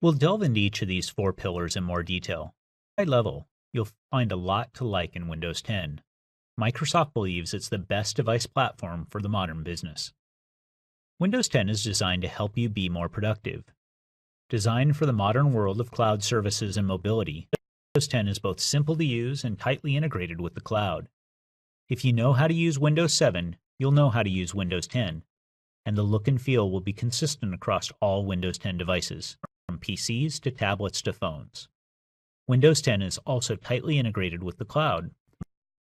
We'll delve into each of these four pillars in more detail. High level, you'll find a lot to like in Windows 10. Microsoft believes it's the best device platform for the modern business. Windows 10 is designed to help you be more productive. Designed for the modern world of cloud services and mobility, Windows 10 is both simple to use and tightly integrated with the cloud. If you know how to use Windows 7, you'll know how to use Windows 10, and the look and feel will be consistent across all Windows 10 devices, from PCs to tablets to phones. Windows 10 is also tightly integrated with the cloud,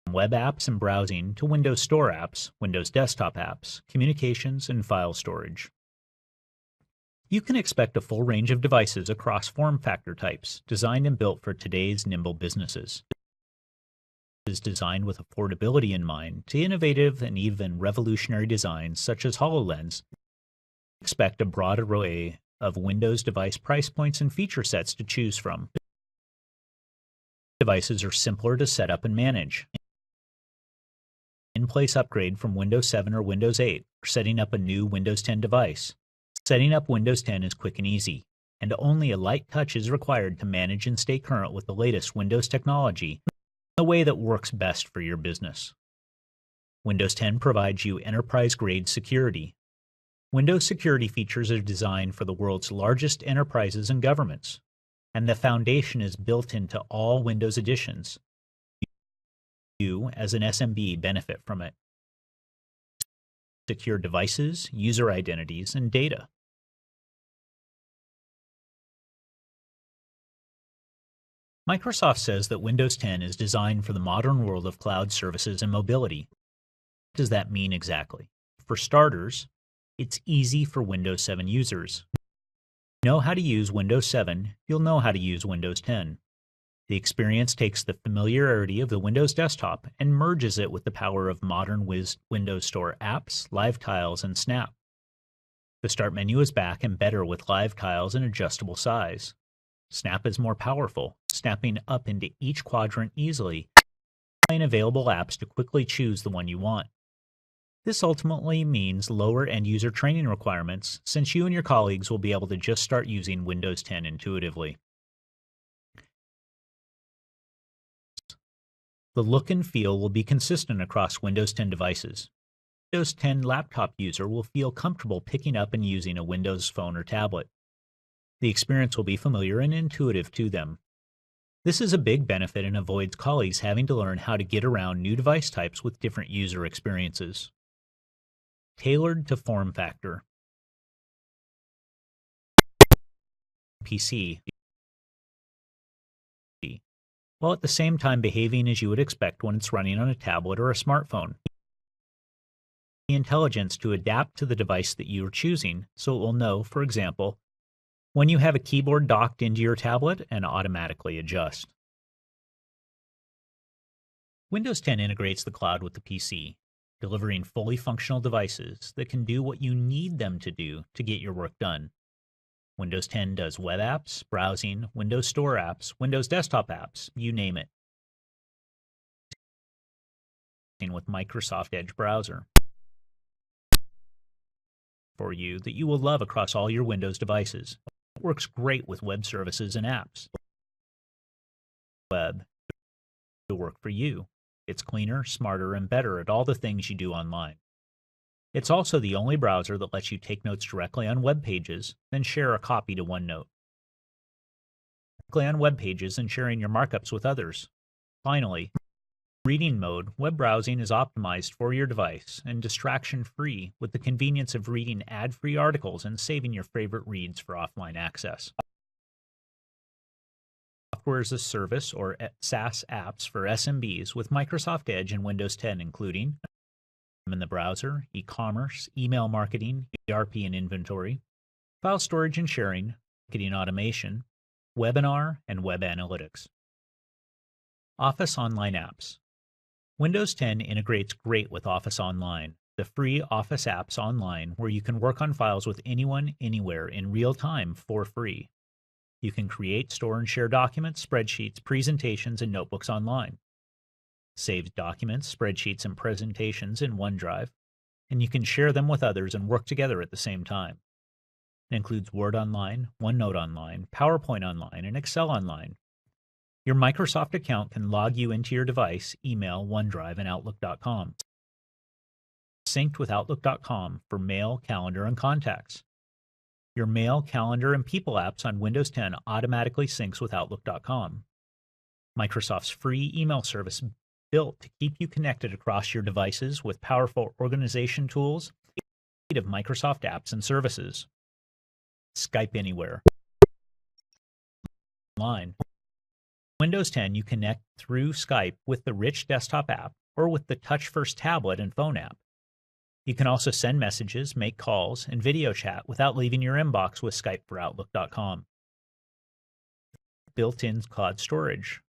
from web apps and browsing to Windows Store apps, Windows desktop apps, communications, and file storage. You can expect a full range of devices across form factor types, designed and built for today's nimble businesses. It is designed with affordability in mind to innovative and even revolutionary designs such as HoloLens. Expect a broad array of Windows device price points and feature sets to choose from. Devices are simpler to set up and manage. In-place upgrade from Windows 7 or Windows 8 or setting up a new Windows 10 device. Setting up Windows 10 is quick and easy, and only a light touch is required to manage and stay current with the latest Windows technology in a way that works best for your business. Windows 10 provides you enterprise-grade security. Windows security features are designed for the world's largest enterprises and governments, and the foundation is built into all Windows editions. You, as an SMB, benefit from it. Secure devices, user identities, and data. Microsoft says that Windows 10 is designed for the modern world of cloud services and mobility. What does that mean exactly? For starters, it's easy for Windows 7 users. If you know how to use Windows 7, you'll know how to use Windows 10. The experience takes the familiarity of the Windows desktop and merges it with the power of modern Windows Store apps, live tiles, and Snap. The Start menu is back and better with live tiles and adjustable size. Snap is more powerful, snapping up into each quadrant easily, allowing available apps to quickly choose the one you want. This ultimately means lower end-user training requirements, since you and your colleagues will be able to just start using Windows 10 intuitively. The look and feel will be consistent across Windows 10 devices. Windows 10 laptop user will feel comfortable picking up and using a Windows phone or tablet. The experience will be familiar and intuitive to them. This is a big benefit and avoids colleagues having to learn how to get around new device types with different user experiences. Tailored to form factor. PC, while at the same time behaving as you would expect when it's running on a tablet or a smartphone. The intelligence to adapt to the device that you are choosing, so it will know, for example, when you have a keyboard docked into your tablet and automatically adjust. Windows 10 integrates the cloud with the PC, delivering fully functional devices that can do what you need them to do to get your work done. Windows 10 does web apps, browsing, Windows Store apps, Windows desktop apps, you name it. With Microsoft Edge browser for you that you will love across all your Windows devices. It works great with web services and apps. Web will work for you. It's cleaner, smarter, and better at all the things you do online. It's also the only browser that lets you take notes directly on web pages, then share a copy to OneNote. Directly on web pages and sharing your markups with others. Finally, reading mode, web browsing is optimized for your device and distraction-free with the convenience of reading ad-free articles and saving your favorite reads for offline access. Software as a service or SaaS apps for SMBs with Microsoft Edge and Windows 10 including in the browser, e-commerce, email marketing, ERP and inventory, file storage and sharing, marketing automation, webinar, and web analytics. Office Online apps. Windows 10 integrates great with Office Online, the free Office apps online where you can work on files with anyone, anywhere in real time for free. You can create, store, and share documents, spreadsheets, presentations, and notebooks online. Save documents, spreadsheets, and presentations in OneDrive, and you can share them with others and work together at the same time. It includes Word Online, OneNote Online, PowerPoint Online, and Excel Online. Your Microsoft account can log you into your device, email, OneDrive, and Outlook.com. Synced with Outlook.com for mail, calendar, and contacts. Your mail, calendar, and people apps on Windows 10 automatically syncs with Outlook.com. Microsoft's free email service built to keep you connected across your devices with powerful organization tools of Microsoft apps and services. Skype Anywhere. Online. Windows 10, you connect through Skype with the rich desktop app or with the touch-first tablet and phone app. You can also send messages, make calls, and video chat without leaving your inbox with Skype for Outlook.com. Built-in cloud storage.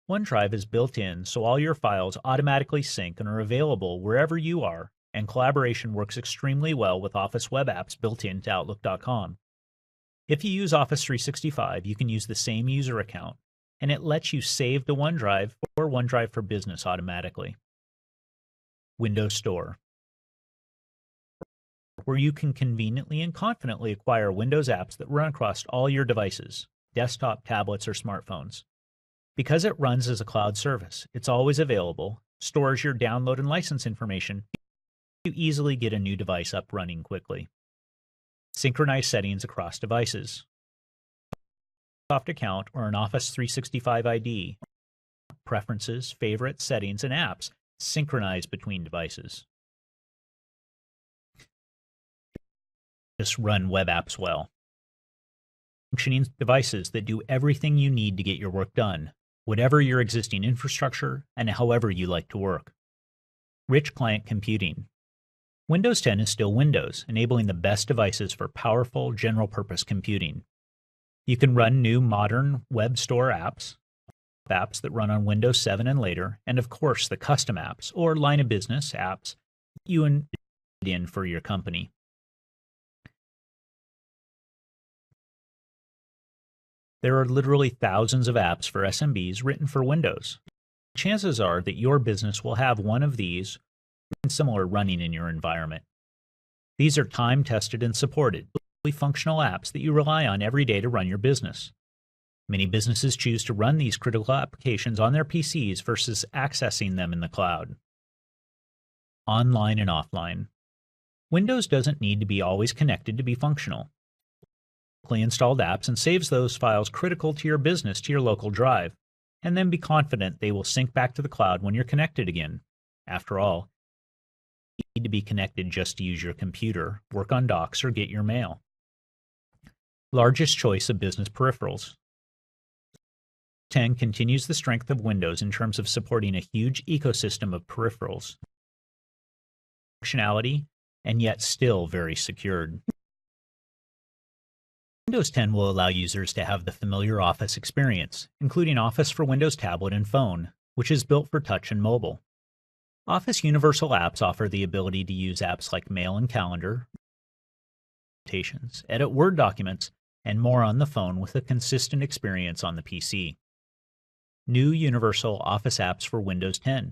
OneDrive is built in so all your files automatically sync and are available wherever you are, and collaboration works extremely well with Office web apps built into Outlook.com. If you use Office 365, you can use the same user account, and it lets you save to OneDrive or OneDrive for Business automatically. Windows Store, where you can conveniently and confidently acquire Windows apps that run across all your devices, desktop, tablets, or smartphones. Because it runs as a cloud service, it's always available, stores your download and license information, you easily get a new device up running quickly. Synchronize settings across devices. Microsoft account or an Office 365 ID, preferences, favorites, settings, and apps synchronize between devices. Just run web apps well. Functioning devices that do everything you need to get your work done, whatever your existing infrastructure and however you like to work. Rich client computing. Windows 10 is still Windows, enabling the best devices for powerful general-purpose computing. You can run new modern web store apps that run on Windows 7 and later, and of course the custom apps or line of business apps you invest in for your company. There are literally thousands of apps for SMBs written for Windows. Chances are that your business will have one of these and similar running in your environment. These are time-tested and supported, fully functional apps that you rely on every day to run your business. Many businesses choose to run these critical applications on their PCs versus accessing them in the cloud. Online and offline. Windows doesn't need to be always connected to be functional. Installed apps and saves those files critical to your business to your local drive, and then be confident they will sync back to the cloud when you're connected again. After all, you need to be connected just to use your computer, work on docs, or get your mail. Largest choice of business peripherals. 10 continues the strength of Windows in terms of supporting a huge ecosystem of peripherals, functionality, and yet still very secured. Windows 10 will allow users to have the familiar Office experience, including Office for Windows Tablet and Phone, which is built for touch and mobile. Office Universal Apps offer the ability to use apps like Mail and Calendar, edit Word documents, and more on the phone with a consistent experience on the PC. New Universal Office apps for Windows 10,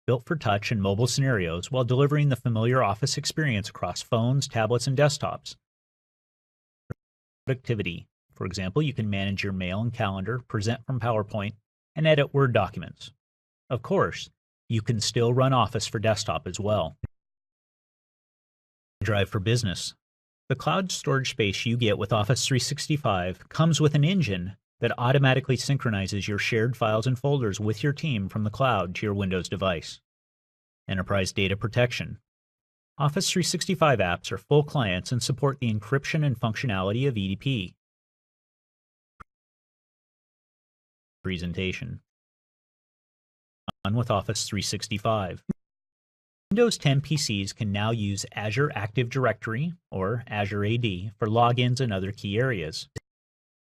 built for touch and mobile scenarios while delivering the familiar Office experience across phones, tablets, and desktops. Productivity. For example, you can manage your mail and calendar, present from PowerPoint, and edit Word documents. Of course, you can still run Office for desktop as well. Drive for business. The cloud storage space you get with Office 365 comes with an engine that automatically synchronizes your shared files and folders with your team from the cloud to your Windows device. Enterprise data protection. Office 365 apps are full clients and support the encryption and functionality of EDP. Presentation. On with Office 365. Windows 10 PCs can now use Azure Active Directory, or Azure AD, for logins and other key areas.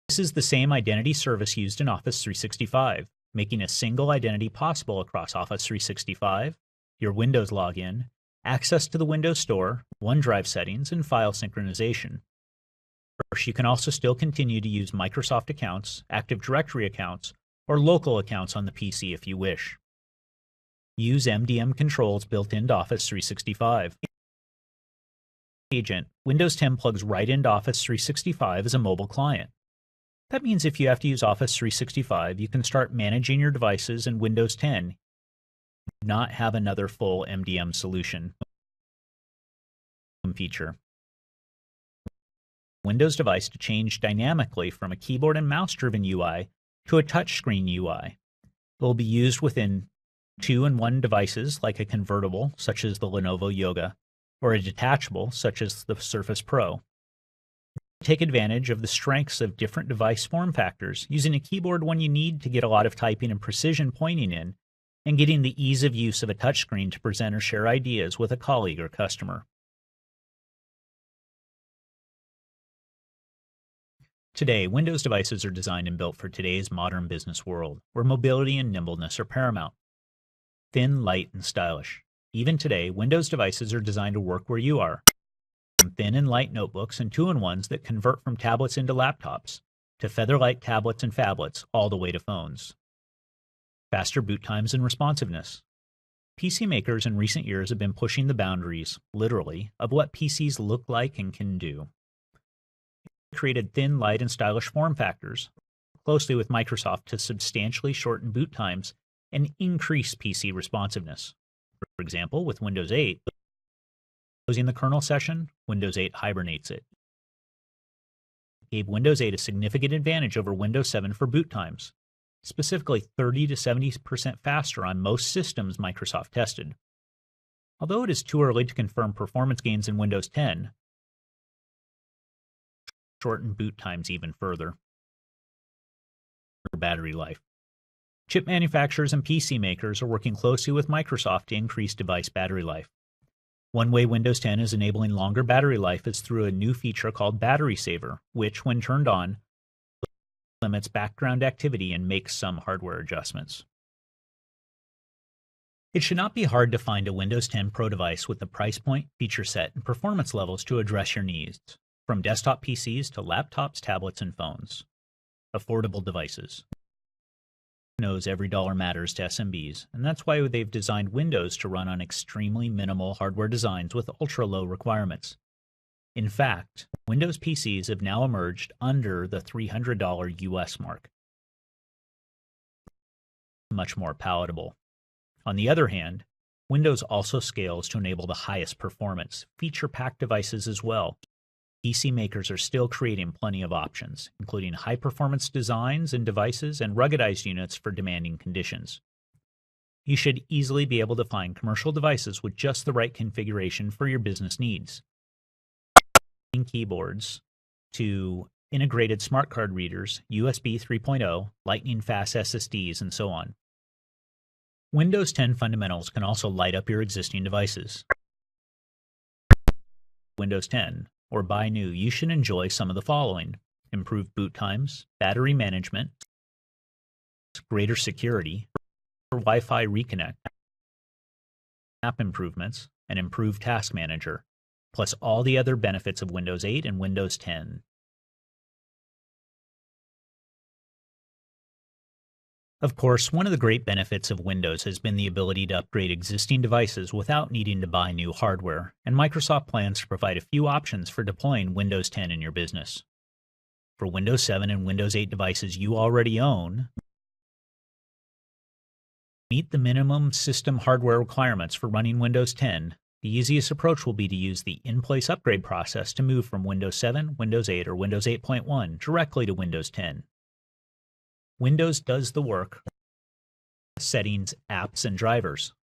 This is the same identity service used in Office 365, making a single identity possible across Office 365, your Windows login, access to the Windows Store, OneDrive settings, and file synchronization. Of course, you can also still continue to use Microsoft accounts, Active Directory accounts, or local accounts on the PC if you wish. Use MDM controls built into Office 365. Agent, Windows 10 plugs right into Office 365 as a mobile client. That means if you have to use Office 365, you can start managing your devices in Windows 10, not have another full MDM solution feature. Windows device to change dynamically from a keyboard and mouse-driven UI to a touchscreen UI. It will be used within 2-in-1 devices like a convertible, such as the Lenovo Yoga, or a detachable, such as the Surface Pro. Take advantage of the strengths of different device form factors, using a keyboard when you need to get a lot of typing and precision pointing in, and getting the ease of use of a touchscreen to present or share ideas with a colleague or customer. Today, Windows devices are designed and built for today's modern business world, where mobility and nimbleness are paramount. Thin, light, and stylish. Even today, Windows devices are designed to work where you are. From thin and light notebooks and 2-in-1s that convert from tablets into laptops, to featherlight tablets and phablets, all the way to phones. Faster boot times and responsiveness. PC makers in recent years have been pushing the boundaries, literally, of what PCs look like and can do. They created thin, light, and stylish form factors, closely with Microsoft to substantially shorten boot times and increase PC responsiveness. For example, with Windows 8, closing the kernel session, Windows 8 hibernates it. It gave Windows 8 a significant advantage over Windows 7 for boot times, specifically 30 to 70% faster on most systems Microsoft tested. Although it is too early to confirm performance gains in Windows 10, shorten boot times even further. Battery life. Chip manufacturers and PC makers are working closely with Microsoft to increase device battery life. One way Windows 10 is enabling longer battery life is through a new feature called Battery Saver, which, when turned on, limits background activity and makes some hardware adjustments. It should not be hard to find a Windows 10 Pro device with the price point, feature set, and performance levels to address your needs, from desktop PCs to laptops, tablets, and phones. Affordable devices. Knows every dollar matters to SMBs, and that's why they've designed Windows to run on extremely minimal hardware designs with ultra-low requirements. In fact, Windows PCs have now emerged under the $300 US mark. Much more palatable. On the other hand, Windows also scales to enable the highest performance, feature-packed devices as well. PC makers are still creating plenty of options, including high-performance designs and devices and ruggedized units for demanding conditions. You should easily be able to find commercial devices with just the right configuration for your business needs. Keyboards to integrated smart card readers, USB 3.0, lightning fast SSDs, and so on. Windows 10 fundamentals can also light up your existing devices. Windows 10, or buy new, you should enjoy some of the following: improved boot times, battery management, greater security, Wi-Fi reconnect, app improvements, and improved task manager, plus all the other benefits of Windows 8 and Windows 10. Of course, one of the great benefits of Windows has been the ability to upgrade existing devices without needing to buy new hardware, and Microsoft plans to provide a few options for deploying Windows 10 in your business. For Windows 7 and Windows 8 devices you already own, meet the minimum system hardware requirements for running Windows 10, the easiest approach will be to use the in-place upgrade process to move from Windows 7, Windows 8, or Windows 8.1 directly to Windows 10. Windows does the work, settings, apps, and drivers.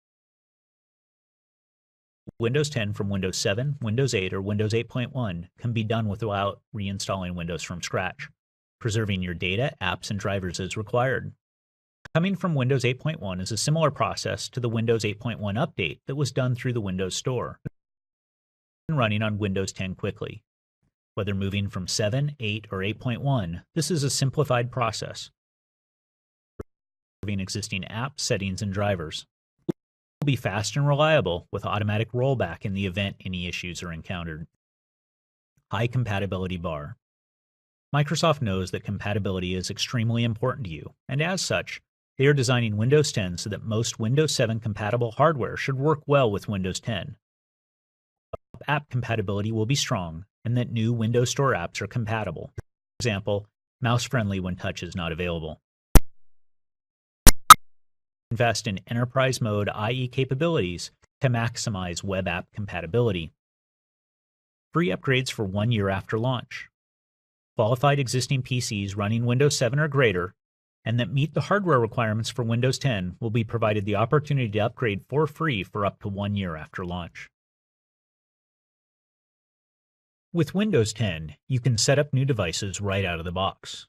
Windows 10 from Windows 7, Windows 8, or Windows 8.1 can be done without reinstalling Windows from scratch, preserving your data, apps, and drivers as required. Coming from Windows 8.1 is a similar process to the Windows 8.1 update that was done through the Windows Store, and running on Windows 10 quickly. Whether moving from 7, 8, or 8.1, this is a simplified process. Existing apps, settings, and drivers. It will be fast and reliable with automatic rollback in the event any issues are encountered. High compatibility bar. Microsoft knows that compatibility is extremely important to you, and as such, they are designing Windows 10 so that most Windows 7 compatible hardware should work well with Windows 10. app compatibility will be strong and that new Windows Store apps are compatible. For example, mouse-friendly when touch is not available. Invest in enterprise mode IE capabilities to maximize web app compatibility. Free upgrades for 1 year after launch. Qualified existing PCs running Windows 7 or greater and that meet the hardware requirements for Windows 10 will be provided the opportunity to upgrade for free for up to 1 year after launch. With Windows 10, you can set up new devices right out of the box.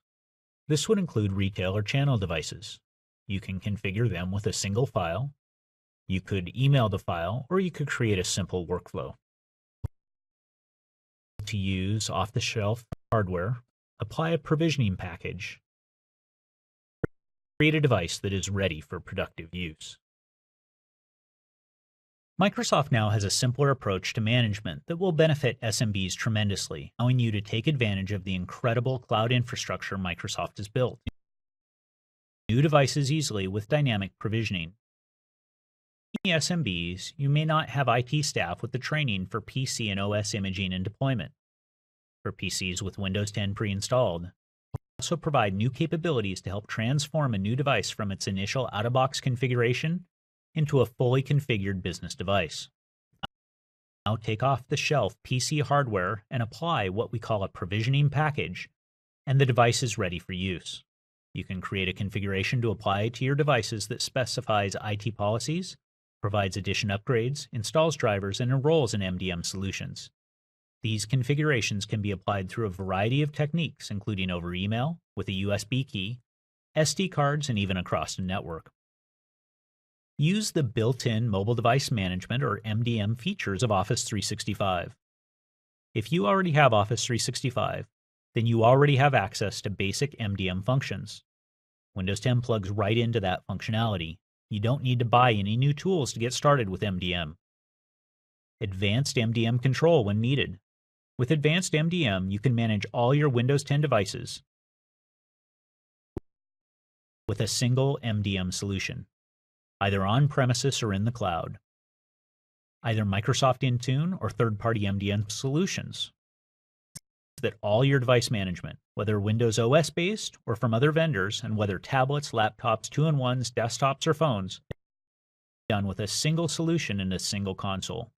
This would include retail or channel devices. You can configure them with a single file. You could email the file, or you could create a simple workflow. To use off-the-shelf hardware, apply a provisioning package. Create a device that is ready for productive use. Microsoft now has a simpler approach to management that will benefit SMBs tremendously, allowing you to take advantage of the incredible cloud infrastructure Microsoft has built. New devices easily with dynamic provisioning. In SMBs, you may not have IT staff with the training for PC and OS imaging and deployment. For PCs with Windows 10 pre-installed, we'll also provide new capabilities to help transform a new device from its initial out-of-box configuration into a fully configured business device. Now take off-the-shelf PC hardware and apply what we call a provisioning package, and the device is ready for use. You can create a configuration to apply to your devices that specifies IT policies, provides edition upgrades, installs drivers, and enrolls in MDM solutions. These configurations can be applied through a variety of techniques, including over email, with a USB key, SD cards, and even across the network. Use the built-in mobile device management or MDM features of Office 365. If you already have Office 365, then you already have access to basic MDM functions. Windows 10 plugs right into that functionality. You don't need to buy any new tools to get started with MDM. Advanced MDM control when needed. With Advanced MDM, you can manage all your Windows 10 devices with a single MDM solution, either on-premises or in the cloud, either Microsoft Intune or third-party MDM solutions. That all your device management, whether Windows OS based or from other vendors, and whether tablets, laptops, 2-in-1s, desktops, or phones, done with a single solution in a single console.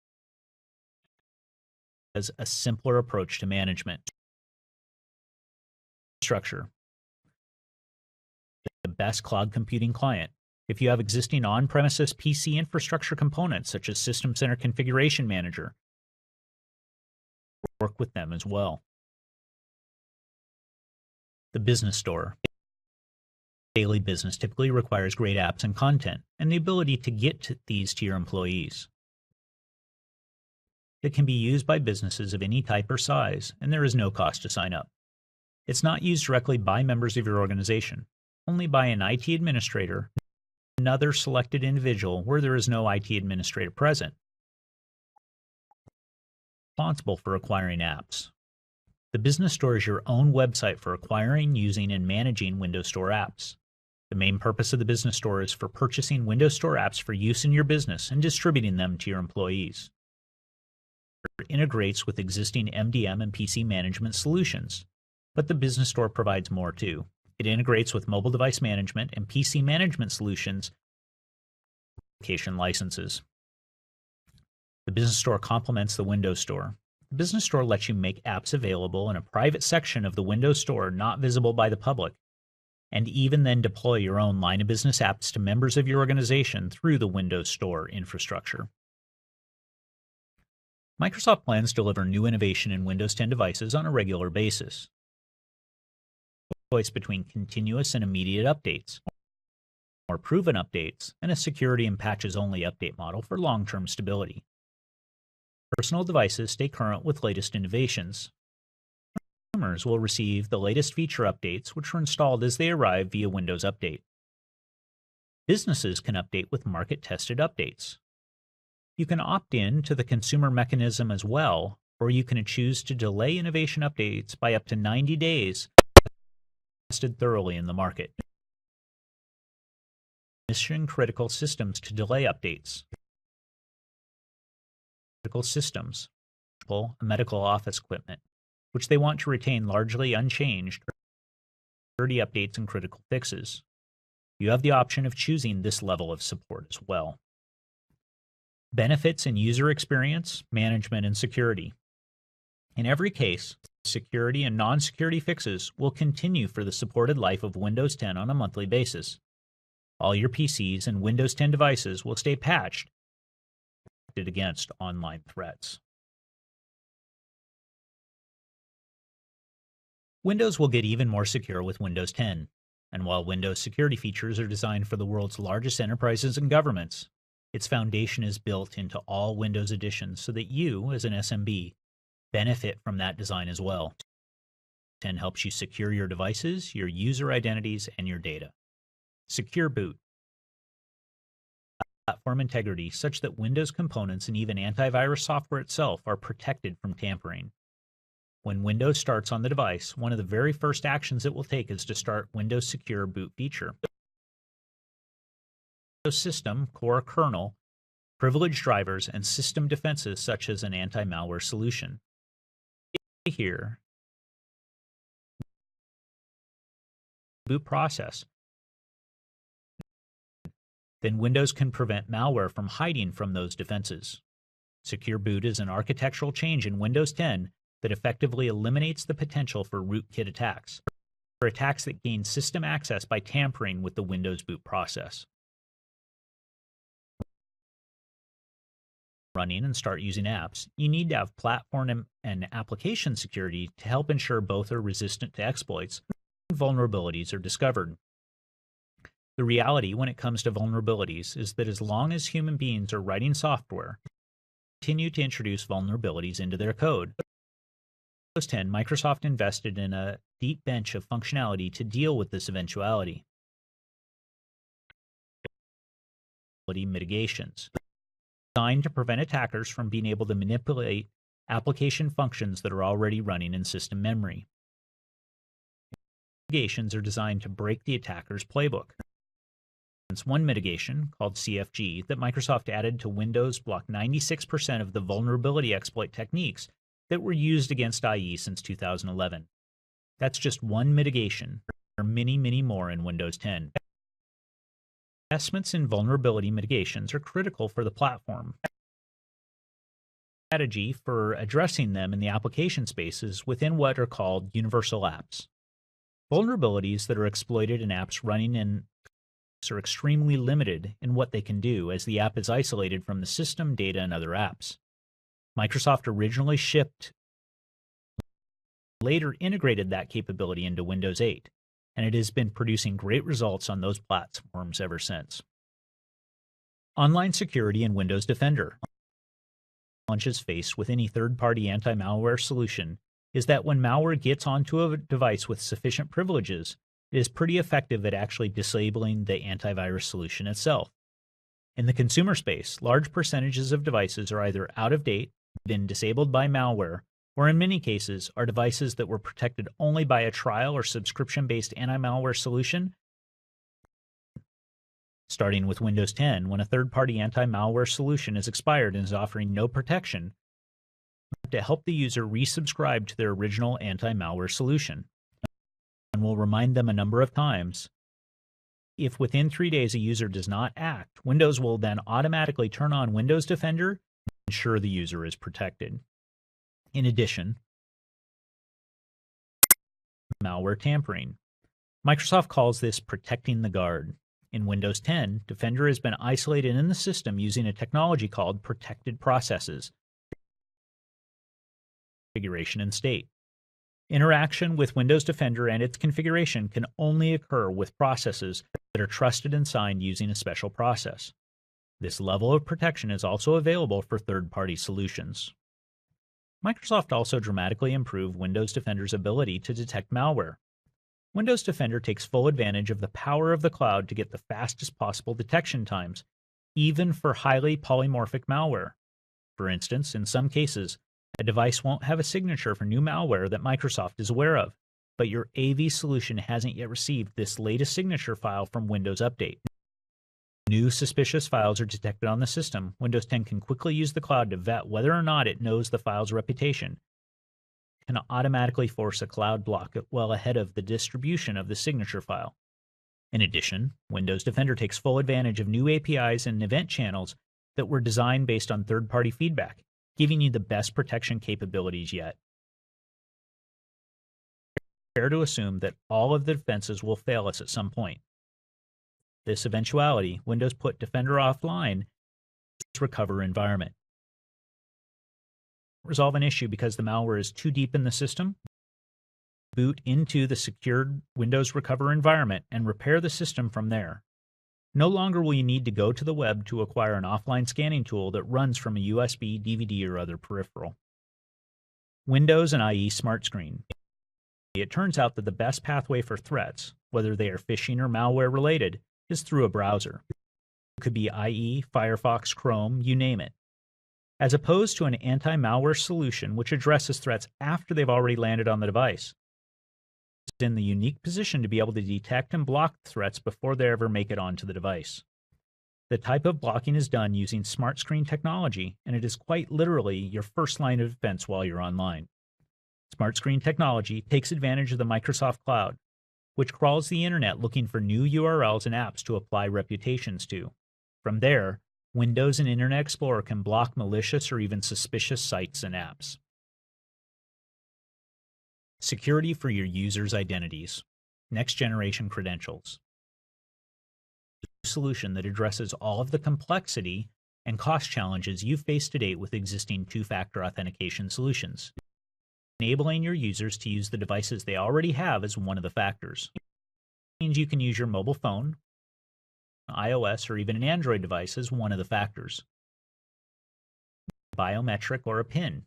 As a simpler approach to management. Structure. The best cloud computing client. If you have existing on-premises PC infrastructure components such as System Center Configuration Manager, work with them as well. The business store. Daily business typically requires great apps and content, and the ability to get these to your employees. It can be used by businesses of any type or size, and there is no cost to sign up. It's not used directly by members of your organization, only by an IT administrator, another selected individual where there is no IT administrator present. Responsible for acquiring apps. The business store is your own website for acquiring, using, and managing Windows Store apps. The main purpose of the business store is for purchasing Windows Store apps for use in your business and distributing them to your employees. It integrates with existing MDM and PC management solutions, but the business store provides more too. It integrates with mobile device management and PC management solutions, application licenses. The business store complements the Windows Store. The business store lets you make apps available in a private section of the Windows Store not visible by the public, and even then deploy your own line of business apps to members of your organization through the Windows Store infrastructure. Microsoft plans to deliver new innovation in Windows 10 devices on a regular basis. Choice between continuous and immediate updates, more proven updates, and a security and patches only update model for long-term stability. Personal devices stay current with latest innovations. Consumers will receive the latest feature updates which are installed as they arrive via Windows Update. Businesses can update with market-tested updates. You can opt in to the consumer mechanism as well, or you can choose to delay innovation updates by up to 90 days, tested thoroughly in the market. Mission-critical systems to delay updates. Critical systems. example, a medical office equipment, which they want to retain largely unchanged for security updates and critical fixes. You have the option of choosing this level of support as well. Benefits in user experience, management, and security. In every case, security and non-security fixes will continue for the supported life of Windows 10 on a monthly basis. All your PCs and Windows 10 devices will stay patched against online threats. Windows will get even more secure with Windows 10, and while Windows security features are designed for the world's largest enterprises and governments, its foundation is built into all Windows editions so that you, as an SMB, benefit from that design as well. 10 helps you secure your devices, your user identities, and your data. Secure boot. Platform integrity such that Windows components and even antivirus software itself are protected from tampering. When Windows starts on the device, one of the very first actions it will take is to start Windows Secure Boot feature. Windows system, core kernel, privileged drivers, and system defenses such as an anti-malware solution. Here, boot process. Then Windows can prevent malware from hiding from those defenses. Secure Boot is an architectural change in Windows 10 that effectively eliminates the potential for rootkit attacks, or attacks that gain system access by tampering with the Windows boot process. Running and start using apps, you need to have platform and application security to help ensure both are resistant to exploits and vulnerabilities are discovered. The reality when it comes to vulnerabilities is that as long as human beings are writing software, they continue to introduce vulnerabilities into their code. In Windows 10, Microsoft invested in a deep bench of functionality to deal with this eventuality. Mitigations, designed to prevent attackers from being able to manipulate application functions that are already running in system memory. Mitigations are designed to break the attacker's playbook. One mitigation, called CFG, that Microsoft added to Windows blocked 96% of the vulnerability exploit techniques that were used against IE since 2011. That's just one mitigation. There are many, many more in Windows 10. Investments in vulnerability mitigations are critical for the platform. Strategy for addressing them in the application spaces within what are called universal apps. Vulnerabilities that are exploited in apps running in are extremely limited in what they can do as the app is isolated from the system, data, and other apps. Microsoft originally shipped, later integrated that capability into Windows 8, and it has been producing great results on those platforms ever since. Online security in Windows Defender. Challenges faced with any third-party anti-malware solution is that when malware gets onto a device with sufficient privileges, it is pretty effective at actually disabling the antivirus solution itself. In the consumer space, large percentages of devices are either out of date, been disabled by malware, or in many cases are devices that were protected only by a trial or subscription-based anti-malware solution. Starting with Windows 10, when a third-party anti-malware solution is expired and is offering no protection, to help the user resubscribe to their original anti-malware solution. And we'll remind them a number of times. If within 3 days a user does not act, Windows will then automatically turn on Windows Defender to ensure the user is protected. In addition, malware tampering. Microsoft calls this protecting the guard. In Windows 10, Defender has been isolated in the system using a technology called protected processes, configuration and state. Interaction with Windows Defender and its configuration can only occur with processes that are trusted and signed using a special process. This level of protection is also available for third-party solutions. Microsoft also dramatically improved Windows Defender's ability to detect malware. Windows Defender takes full advantage of the power of the cloud to get the fastest possible detection times, even for highly polymorphic malware. For instance, in some cases, a device won't have a signature for new malware that Microsoft is aware of, but your AV solution hasn't yet received this latest signature file from Windows Update. New suspicious files are detected on the system, Windows 10 can quickly use the cloud to vet whether or not it knows the file's reputation. It can automatically force a cloud block well ahead of the distribution of the signature file. In addition, Windows Defender takes full advantage of new APIs and event channels that were designed based on third-party feedback, giving you the best protection capabilities yet. Fair to assume that all of the defenses will fail us at some point. This eventuality, Windows put Defender offline in its recover environment. Resolve an issue because the malware is too deep in the system. Boot into the secured Windows Recover environment and repair the system from there. No longer will you need to go to the web to acquire an offline scanning tool that runs from a USB, DVD, or other peripheral. Windows and IE Smart Screen. It turns out that the best pathway for threats, whether they are phishing or malware related, is through a browser. It could be IE, Firefox, Chrome, you name it. As opposed to an anti-malware solution which addresses threats after they've already landed on the device. It's in the unique position to be able to detect and block threats before they ever make it onto the device. The type of blocking is done using smart screen technology, and it is quite literally your first line of defense while you're online. Smart screen technology takes advantage of the Microsoft Cloud, which crawls the internet looking for new URLs and apps to apply reputations to. From there, Windows and Internet Explorer can block malicious or even suspicious sites and apps. Security for your users' identities. Next-generation credentials. A solution that addresses all of the complexity and cost challenges you've faced to date with existing two-factor authentication solutions. Enabling your users to use the devices they already have is one of the factors. It means you can use your mobile phone, iOS, or even an Android device as one of the factors. Biometric or a PIN.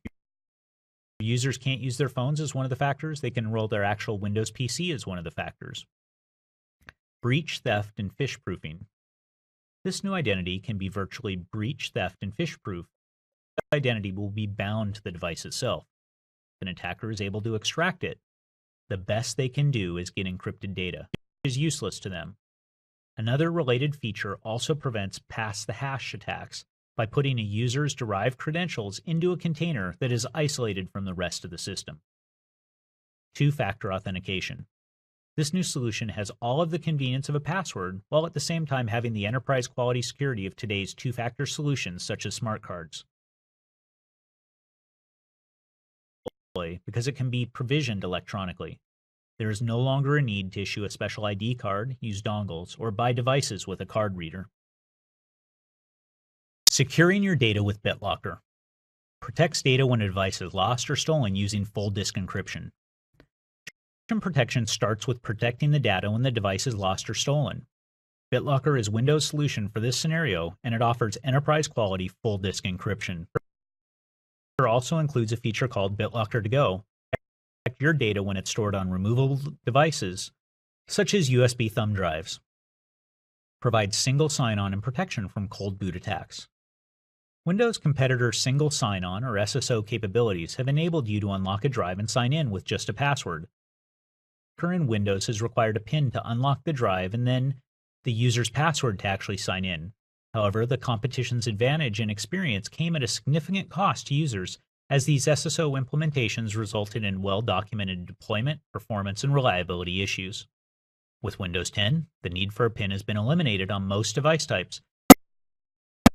If users can't use their phones as one of the factors, they can enroll their actual Windows PC as one of the factors. Breach, theft, and phish proofing. This new identity can be virtually breach, theft, and phish proof. The identity will be bound to the device itself. If an attacker is able to extract it, the best they can do is get encrypted data, which is useless to them. Another related feature also prevents pass-the-hash attacks by putting a user's derived credentials into a container that is isolated from the rest of the system. Two-factor authentication. This new solution has all of the convenience of a password, while at the same time having the enterprise-quality security of today's two-factor solutions such as smart cards. Because it can be provisioned electronically. There is no longer a need to issue a special ID card, use dongles, or buy devices with a card reader. Securing your data with BitLocker. Protects data when a device is lost or stolen using full disk encryption. Protection starts with protecting the data when the device is lost or stolen. BitLocker is Windows' solution for this scenario, and it offers enterprise-quality full disk encryption. It also includes a feature called BitLocker to Go. Protect your data when it's stored on removable devices, such as USB thumb drives. Provides single sign-on and protection from cold boot attacks. Windows competitor single sign-on or SSO capabilities have enabled you to unlock a drive and sign in with just a password. Current Windows has required a PIN to unlock the drive and then the user's password to actually sign in. However, the competition's advantage and experience came at a significant cost to users, as these SSO implementations resulted in well-documented deployment, performance, and reliability issues. With Windows 10, the need for a PIN has been eliminated on most device types.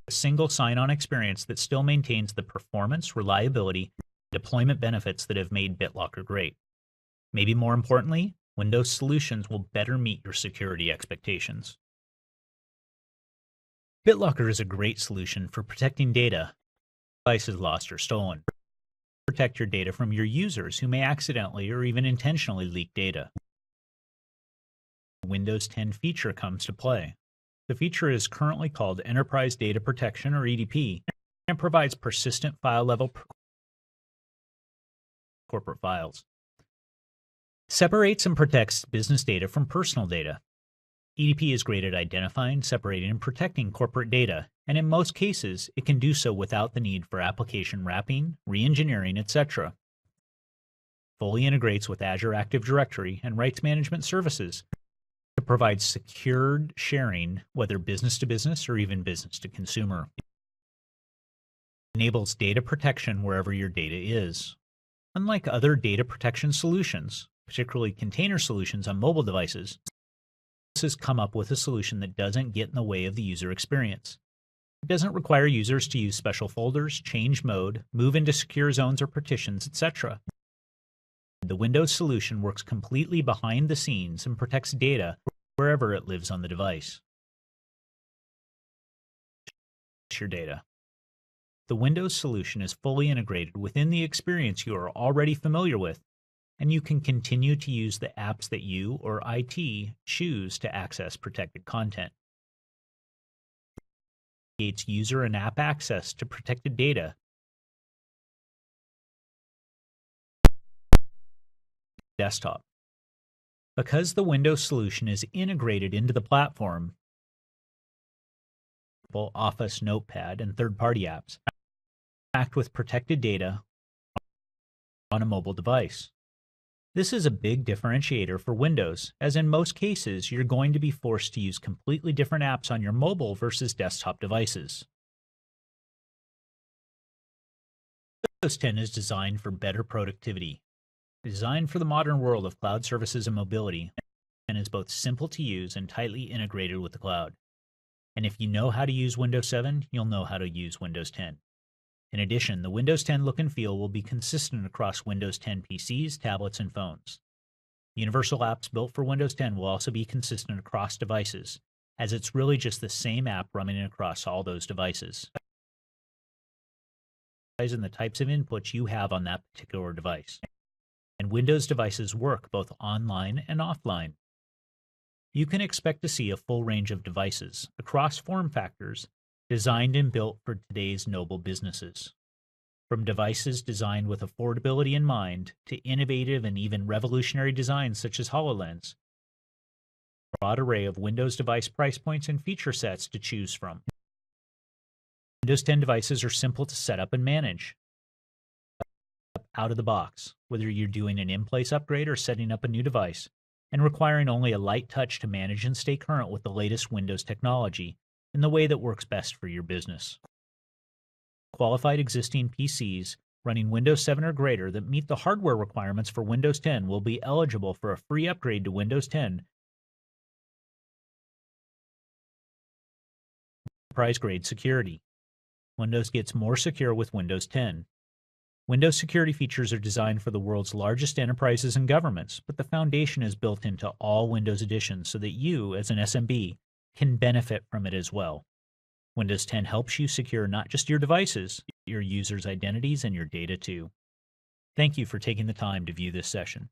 A single sign-on experience that still maintains the performance, reliability, and deployment benefits that have made BitLocker great. Maybe more importantly, Windows solutions will better meet your security expectations. BitLocker is a great solution for protecting data when a device is lost or stolen. Protect your data from your users who may accidentally or even intentionally leak data. The Windows 10 feature comes to play. The feature is currently called Enterprise Data Protection, or EDP, and provides persistent file-level corporate files. Separates and protects business data from personal data. EDP is great at identifying, separating, and protecting corporate data, and in most cases, it can do so without the need for application wrapping, re-engineering, etc. Fully integrates with Azure Active Directory and rights management services to provides secured sharing, whether business to business or even business to consumer. It enables data protection wherever your data is. Unlike other data protection solutions, particularly container solutions on mobile devices, this has come up with a solution that doesn't get in the way of the user experience. It doesn't require users to use special folders, change mode, move into secure zones or partitions, etc. The Windows solution works completely behind the scenes and protects data wherever it lives on the device. Your data. The Windows solution is fully integrated within the experience you are already familiar with, and you can continue to use the apps that you or IT choose to access protected content. It creates user and app access to protected data. Desktop. Because the Windows solution is integrated into the platform, Office, Notepad, and third-party apps act with protected data on a mobile device. This is a big differentiator for Windows, as in most cases, you're going to be forced to use completely different apps on your mobile versus desktop devices. Windows 10 is designed for better productivity. Designed for the modern world of cloud services and mobility, and is both simple to use and tightly integrated with the cloud. And if you know how to use Windows 7, you'll know how to use Windows 10. In addition, the Windows 10 look and feel will be consistent across Windows 10 PCs, tablets, and phones. Universal apps built for Windows 10 will also be consistent across devices, as it's really just the same app running across all those devices, and the types of inputs you have on that particular device. And Windows devices work both online and offline. You can expect to see a full range of devices across form factors designed and built for today's noble businesses. From devices designed with affordability in mind to innovative and even revolutionary designs such as HoloLens, a broad array of Windows device price points and feature sets to choose from. Windows 10 devices are simple to set up and manage out of the box, whether you're doing an in-place upgrade or setting up a new device, and requiring only a light touch to manage and stay current with the latest Windows technology in the way that works best for your business. Qualified existing PCs running Windows 7 or greater that meet the hardware requirements for Windows 10 will be eligible for a free upgrade to Windows 10 enterprise-grade security. Windows gets more secure with Windows 10. Windows security features are designed for the world's largest enterprises and governments, but the foundation is built into all Windows editions so that you, as an SMB, can benefit from it as well. Windows 10 helps you secure not just your devices, your users' identities and your data too. Thank you for taking the time to view this session.